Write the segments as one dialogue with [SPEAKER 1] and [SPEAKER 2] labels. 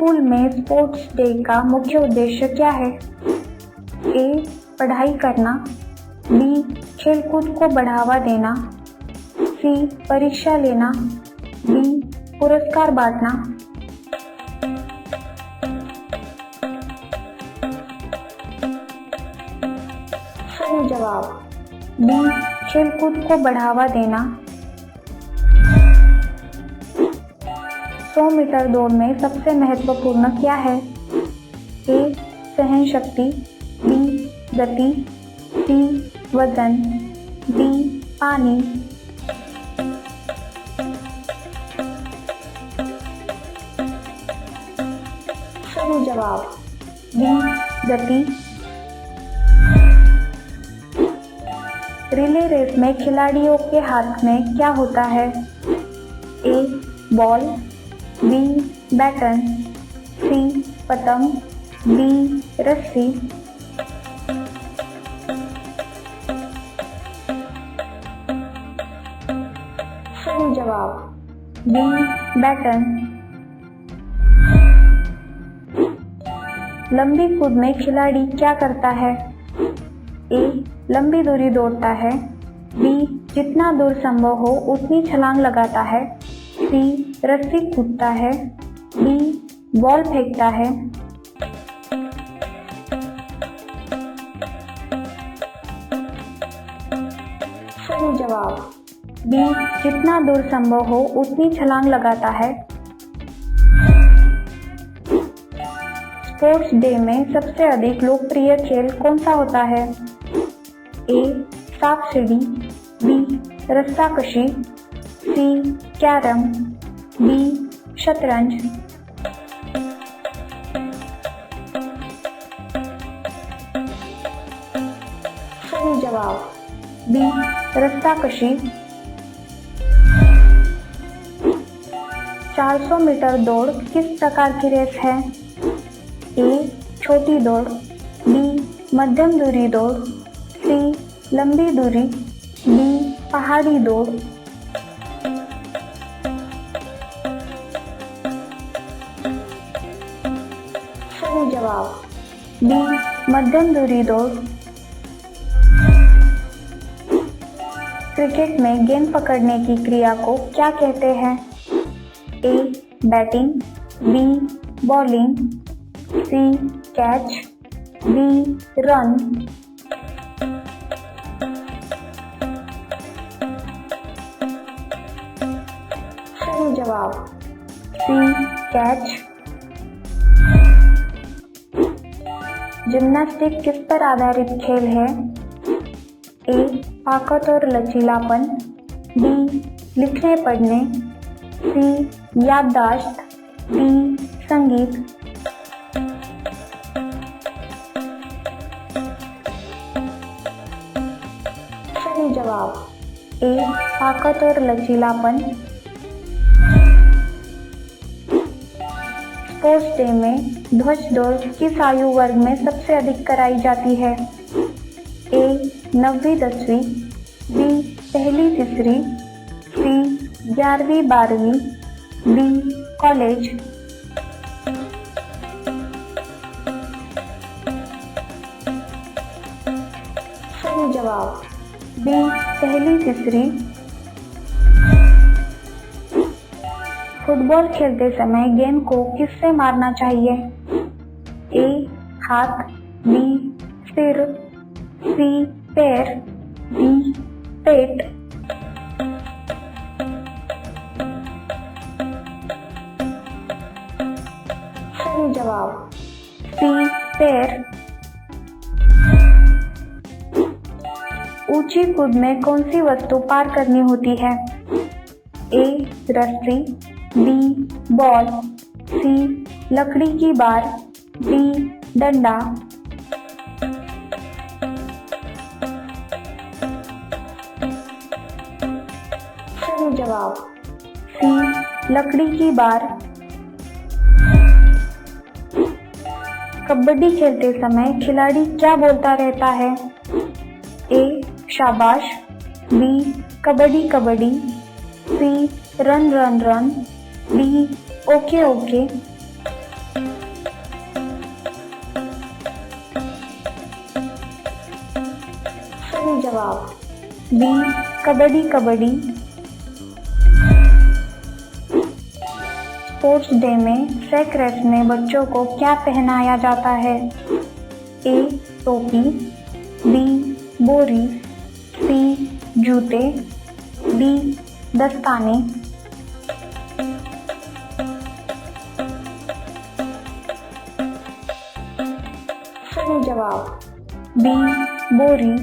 [SPEAKER 1] School में sports day का मुख्य उद्देश्य क्या है? ए. पढ़ाई करना, बी. खेलकूद को बढ़ावा देना, सी. परीक्षा लेना, डी. पुरस्कार बांटना। सही जवाब बी. खेलकूद को बढ़ावा देना। 100 मीटर दौड़ में सबसे महत्वपूर्ण क्या है? ए. सहन शक्ति, बी. गति, सी. वजन, डी. पानी। सही जवाब बी. गति। रिले रेस में खिलाड़ियों के हाथ में क्या होता है? A. Ball, B. Baton, C. पतंग, डी. रस्सी। सही जवाब बी. बैटन। लंबी कूद में खिलाड़ी क्या करता है? ए. लंबी दूरी दौड़ता है, बी. जितना दूर संभव हो उतनी छलांग लगाता है, सी. रस्सी कूदता है, डी. बॉल फेंकता है। सही जवाब बी. जितना दूर संभव हो उतनी छलांग लगाता है। स्पोर्ट्स डे में सबसे अधिक लोकप्रिय खेल कौन सा होता है? ए. सांप सीढ़ी, बी. रस्साकशी, सी. Carrom, D. शतरंज। सही जवाब बी. रस्साकशी। 400 मीटर दौड़ किस प्रकार की रेस है? ए. छोटी दौड़, बी. मध्यम दूरी दौड़, सी. लंबी दूरी, डी. पहाड़ी दौड़। सही जवाब बी. मध्यम दूरी दौड़। क्रिकेट में गेंद पकड़ने की क्रिया को क्या कहते हैं? A. Batting, B. Bowling, C. Catch, D. Run. सही जवाब सी. कैच। जिम्नास्टिक किस पर आधारित खेल है? ए. ताकत और लचीलापन, बी. लिखने पढ़ने, सी. याददाश्त, डी. संगीत। सही जवाब ए. ताकत और लचीलापन। स्पोर्ट्स डे में ध्वज दौड़ किस आयु वर्ग में सबसे अधिक कराई जाती है? ए. 9वीं 10वीं, बी. पहली तीसरी, सी. 11वीं 12वीं, डी. कॉलेज। सही जवाब बी. पहली तीसरी। फुटबॉल खेलते समय गेंद को किससे मारना चाहिए? ए. हाथ, बी. सिर, सी. पैर, डी. पेट। सही जवाब सी. पैर। ऊंची कूद में कौन सी वस्तु पार करनी होती है? ए. रस्सी, बी. बॉल, सी. लकड़ी की बार, डी. डंडा। सही जवाब सी. लकड़ी की बार। कबड्डी खेलते समय खिलाड़ी क्या बोलता रहता है? ए. शाबाश, B. Kabaddi kabaddi, C. Run run run, D. Okay okay. जवाब। B kabaddi kabaddi. Sports day में ट्रैक रेस में बच्चों को क्या पहनाया जाता है? ए टोपी, बी बोरी, सी जूते, डी दस्ताने। सही जवाब बी बोरी।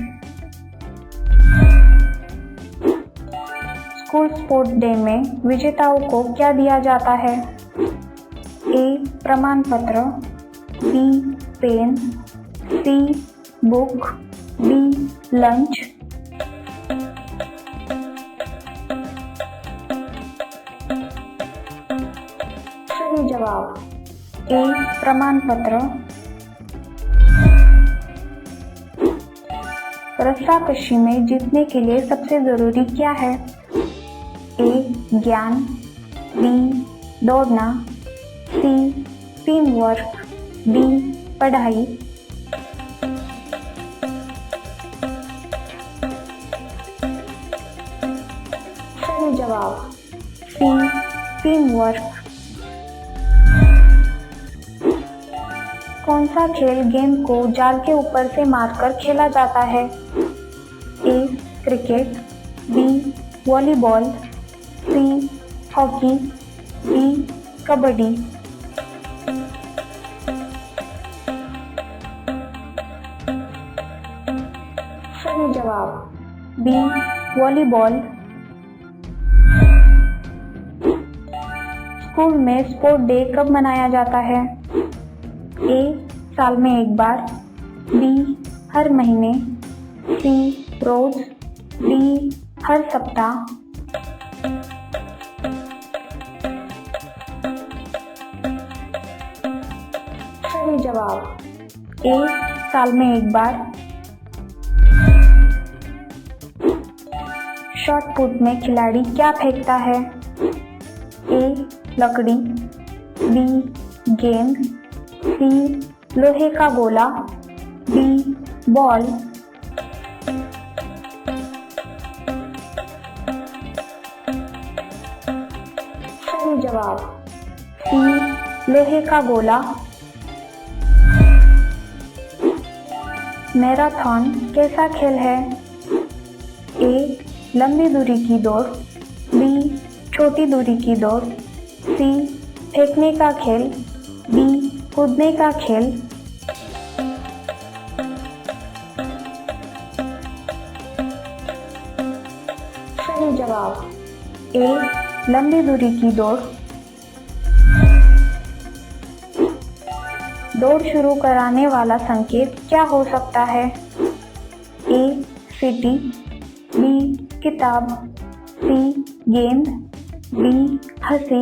[SPEAKER 1] स्कूल स्पोर्ट्स डे में विजेताओं को क्या दिया जाता है? ए प्रमाण पत्र, बी पेन, सी बुक, डी लंच। सही जवाब ए प्रमाण पत्र। रस्साकशी में जीतने के लिए सबसे जरूरी क्या है? ए ज्ञान, बी दौड़ना, सी टीम वर्क, डी पढ़ाई। सही जवाब सी टीम वर्क। कौन सा खेल गेंद को जाल के ऊपर से मारकर खेला जाता है? A cricket, B volleyball, C hockey, D kabaddi. सही जवाब बी वॉलीबॉल। स्कूल में स्पोर्ट डे कब मनाया जाता है? ए साल में एक बार, बी हर महीने, सी रोज, डी हर सप्ताह। सही जवाब ए साल में एक बार। शॉट पुट में खिलाड़ी क्या फेंकता है? ए लकड़ी, बी गेंद, सी लोहे का गोला, डी बॉल। सही जवाब सी लोहे का गोला। मैराथन कैसा खेल है? ए लंबी दूरी की दौड़, बी छोटी दूरी की दौड़, सी फेंकने का खेल, डी कूदने का खेल। सही जवाब ए लंबी दूरी की दौड़। दौड़ शुरू कराने वाला संकेत क्या हो सकता है? ए सीटी, बी किताब, सी गेंद, डी हंसी।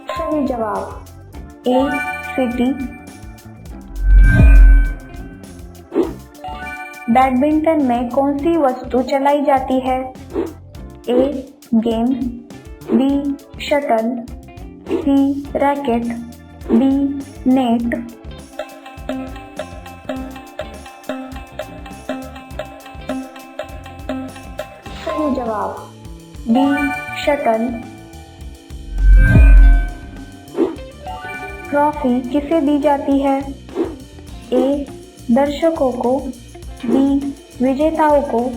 [SPEAKER 1] सही जवाब ए सीटी। बैडमिंटन में कौन सी वस्तु चलाई जाती है? ए गेंद, बी शटल, सी रैकेट, डी नेट। सही जवाब बी शटल। ट्रॉफी किसे दी जाती है? ए दर्शकों को, बी विजेताओं को,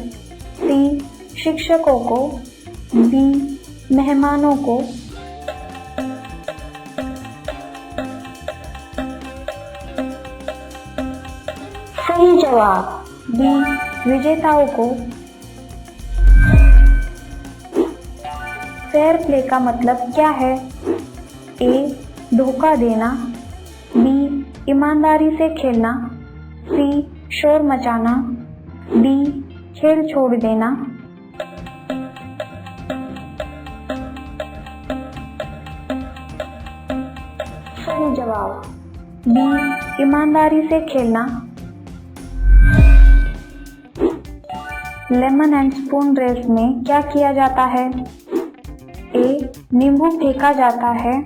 [SPEAKER 1] सी शिक्षकों को, डी मेहमानों को। सही जवाब डी विजेताओं को। फेयर प्ले का मतलब क्या है? ए धोखा देना, बी ईमानदारी से खेलना, सी शोर मचाना, डी खेल छोड़ देना। सही जवाब बी ईमानदारी से खेलना। लेमन एंड स्पून रेस में क्या किया जाता है? ए नींबू फेंका जाता है,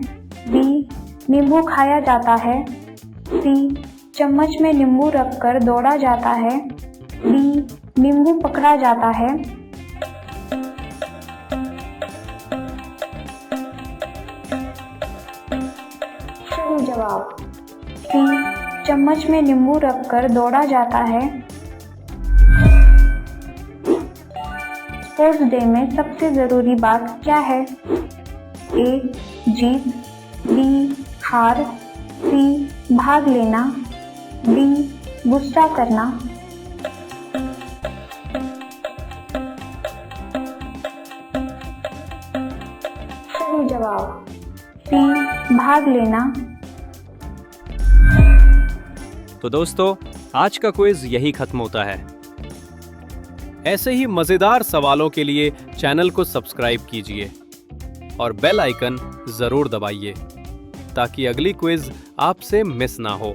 [SPEAKER 1] बी नींबू खाया जाता है। सी चम्मच में नींबू रखकर दौड़ा जाता है। डी नींबू पकड़ा जाता है। सही जवाब सी चम्मच में नींबू रखकर दौड़ा जाता है। स्पोर्ट्स डे में सबसे जरूरी बात क्या है? ए जीत, बी हार, सी भाग लेना, डी गुस्सा करना। सही जवाब सी भाग लेना।
[SPEAKER 2] तो दोस्तों, आज का क्विज यही खत्म होता है। ऐसे ही मजेदार सवालों के लिए चैनल को सब्सक्राइब कीजिए और बेल आइकन जरूर दबाइए ताकि अगली क्विज आपसे मिस ना हो।